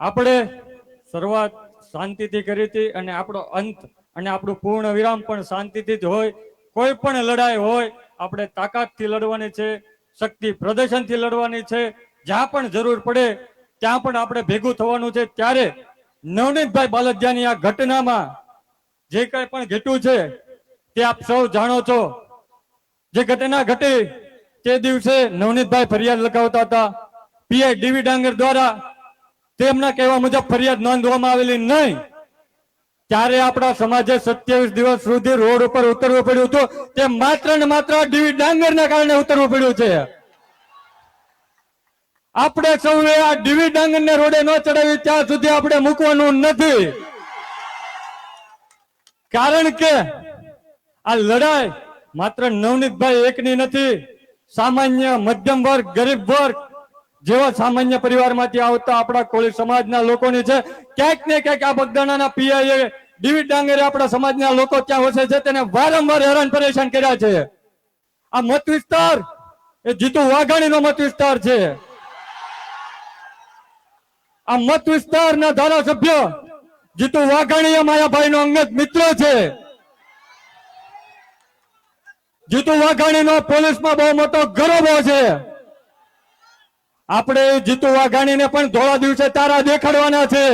આપણે શરૂઆત શાંતિથી કરી હતી અને આપણો અંત અને આપણું પૂર્ણ વિરામ પણ શાંતિથી જ હોય. કોઈ પણ લડાઈ હોય આપણે તાકાતથી લડવાની છે, શક્તિ પ્રદર્શનથી લડવાની છે. જ્યાં પણ જરૂર પડે ત્યાં પણ આપણે ભેગું થવાનું છે. ત્યારે નવનીતભાઈ બાલદિયાની આ ઘટનામાં જે કંઈ પણ ઘટ્યું છે તે આપ સૌ જાણો છો. જે ઘટના ઘટી તે દિવસે નવનીતભાઈ ફરિયાદ લગાવતા હતા. પીઆઈ ડીવી ડાંગર દ્વારા તેમના કહેવા મુજબ ફરિયાદ નોંધવામાં આવેલી નહીં. ત્યારે આપણા સમાજે 27 દિવસ સુધી રોડ ઉપર ઉતરવું પડ્યું હતું. તે માત્ર ને માત્ર ડીવી ડાંગરના કારણે ઉતરવું પડ્યું છે. આપણે સૌએ આ ડીવી ડાંગરને રોડે ન ચડાવી ત્યાં સુધી આપણે મૂકવાનું નથી. કારણ કે આ લડાઈ માત્ર નવનીતભાઈ એકની નથી. સામાન્ય મધ્યમ વર્ગ, ગરીબ વર્ગ જેવા સામાન્ય પરિવારમાંથી આવતા આપણા કોળી સમાજના લોકોની છે. ક્યાંક ને ક્યાંક આ બગદાણાના પીઆઈએ ડીવી ડાંગરે આપણા સમાજના લોકો ત્યાં વસે છે તેને વારંવાર હેરાન પરેશાન કર્યા છે. આ મત વિસ્તાર એ જીતુ વાઘાણીનો મત વિસ્તાર છે. આ મત વિસ્તારના ધારાસભ્ય જીતુ વાઘાણી એ માયાભાઈનો અંગત મિત્ર છે. જીતુ વાઘાણીનો પોલીસમાં બહુ મોટો ગરબો છે. આપણે જીતુ વાઘાણીને પણ ધોળા દિવસે તારા દેખાડવાના છે.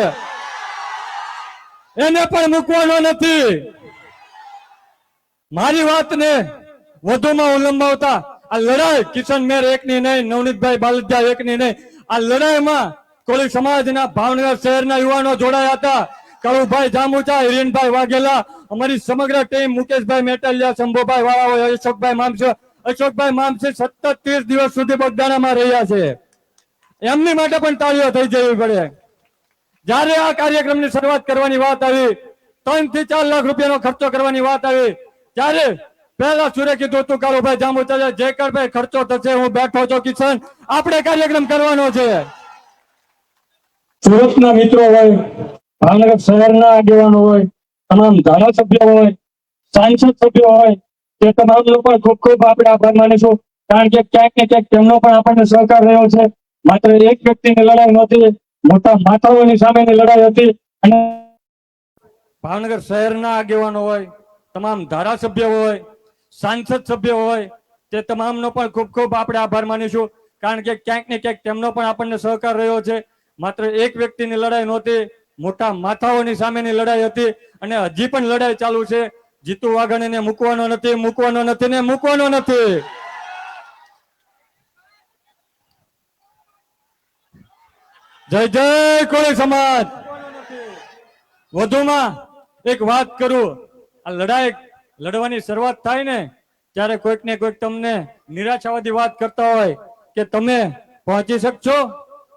એને પણ મૂકવાનો નથી. મારી વાતને વધુમાં ઉલંબાવતા આ લડાઈ કિશન મેર એકની નહીં, નવનીતભાઈ બાલદિયા એકની નહીં. આ લડાઈમાં કોળી સમાજના ભાવનગર શહેરના યુવાનો જોડાયા હતા. કળુભાઈ જામુચા, હિરેનભાઈ વાઘેલા, અમારી સમગ્ર ટીમ, મુકેશભાઈ મેટલિયા, શંભુભાઈ વાળા, અશોકભાઈ મામસે સતત 30 દિવસ સુધી બગદાણામાં રહ્યા છે. એમની માટે પણ તાળીઓ થઈ જવી પડે. જ્યારે આ કાર્યક્રમની શરૂઆત કરવાની વાત આવી, 3 થી 4 લાખ રૂપિયાનો ખર્ચો કરવાની વાત આવી, ત્યારે પહેલા સુરે કીધું હતું કાળુભાઈ જામુચા, જે ભાઈ ખર્ચો થશે હું બેઠો છો કિશન, આપણે કાર્યક્રમ કરવાનો છે. સુરતના મિત્રો હોય, ભાવનગર શહેરના આગેવાનો હોય, તમામ ધારાસભ્યો હોય, સાંસદ સભ્યો હોય, તે તમામ લોકો ખૂબ ખૂબ આપણે આભાર માનીશું. કારણ કે ક્યાંક ને ક્યાંક તેમનો પણ આપણને સહકાર રહ્યો છે. માત્ર એક વ્યક્તિની લડાઈ નહોતી, મોટા માથાઓની સામેની લડાઈ હતી. અને ભાવનગર શહેરના આગેવાનો હોય, તમામ ધારાસભ્યો હોય, સાંસદ સભ્યો હોય, તે તમામનો પણ ખૂબ ખૂબ આપણે આભાર માનીશું. કારણ કે ક્યાંક ને ક્યાંક તેમનો પણ આપણને સહકાર રહ્યો છે. માત્ર એક વ્યક્તિની લડાઈ નહોતી, મોટા માથાઓની સામેની લડાઈ હતી. અને હજી પણ લડાઈ ચાલુ છે. જીતુ વાઘાણીને મૂકવાનો નથી, મૂકવાનો નથી ને મૂકવાનો નથી. જય જય કોળી સમાજ. વધુમાં એક વાત કરું, આ લડાઈ લડવાની શરૂઆત થાય ને ત્યારે કોઈક ને કોઈક તમને નિરાશાવાદી વાત કરતા હોય કે તમે પહોંચી શકશો,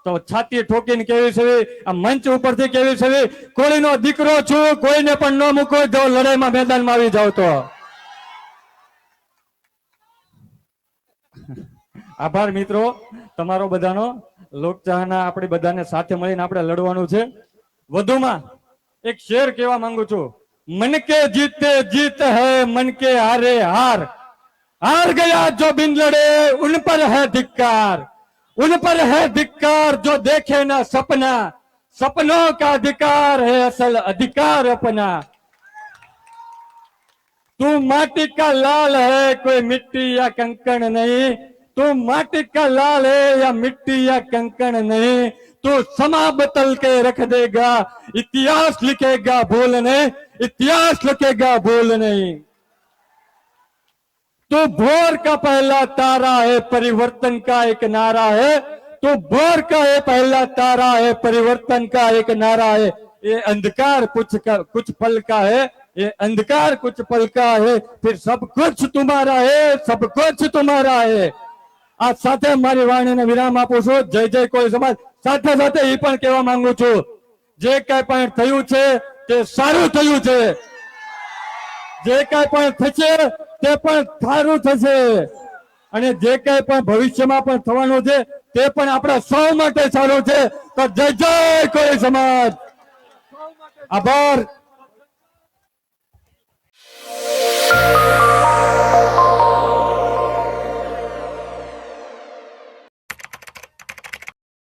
તો છાતી ઠોકીને કેવી છે, આ મંચ ઉપરથી કેવી છે, કોળીનો દીકરો છું, કોઈને પણ ન મૂકો, જો લડાઈમાં મેદાનમાં આવી જાવ તો. આભાર મિત્રો તમારો બધાનો. લોકચાહના આપણે બધાને સાથે મળીને આપણે લડવાનું છે. વધુમાં એક શેર કહેવા માંગુ છું, મન કે જીતે જીત હૈ, મન કે હારે હાર, हार गया जो बिन लड़े उन पर है धिक्कार, उन पर है धिक्कार जो देखे ना सपना, सपनों का अधिकार है असल अधिकार अपना. तू माटी का लाल है कोई मिट्टी या कंकड़ नहीं, तू माटी का लाल है या मिट्टी या कंकड़ नहीं, तू समा बदल के रख देगा, इतिहास लिखेगा भूल नहीं, इतिहास लिखेगा भूल नहीं. तो भोर का पहला तारा है, परिवर्तन का एक नारा है, तो भोर का ये पहला तारा है, परिवर्तन का एक नारा है. ये अंधकार कुछ पल का है, ये अंधकार कुछ पल का है, फिर सब कुछ तुम्हारा है, सब कुछ तुम्हारा है. આ સાથે મારી વાણીને વિરામ આપું છું. જય જય કોળી સમાજ. સાથે સાથે એ પણ કહેવા માંગુ છું, જે કઈ પણ થયું છે તે સારું થયું છે. જે કઈ પણ થશે તે પણ સારું થશે. અને જે કઈ પણ ભવિષ્યમાં પણ થવાનું છે તે પણ આપણા સૌ માટે સારું છે. તો જય જય કોળી સમાજ. આભાર.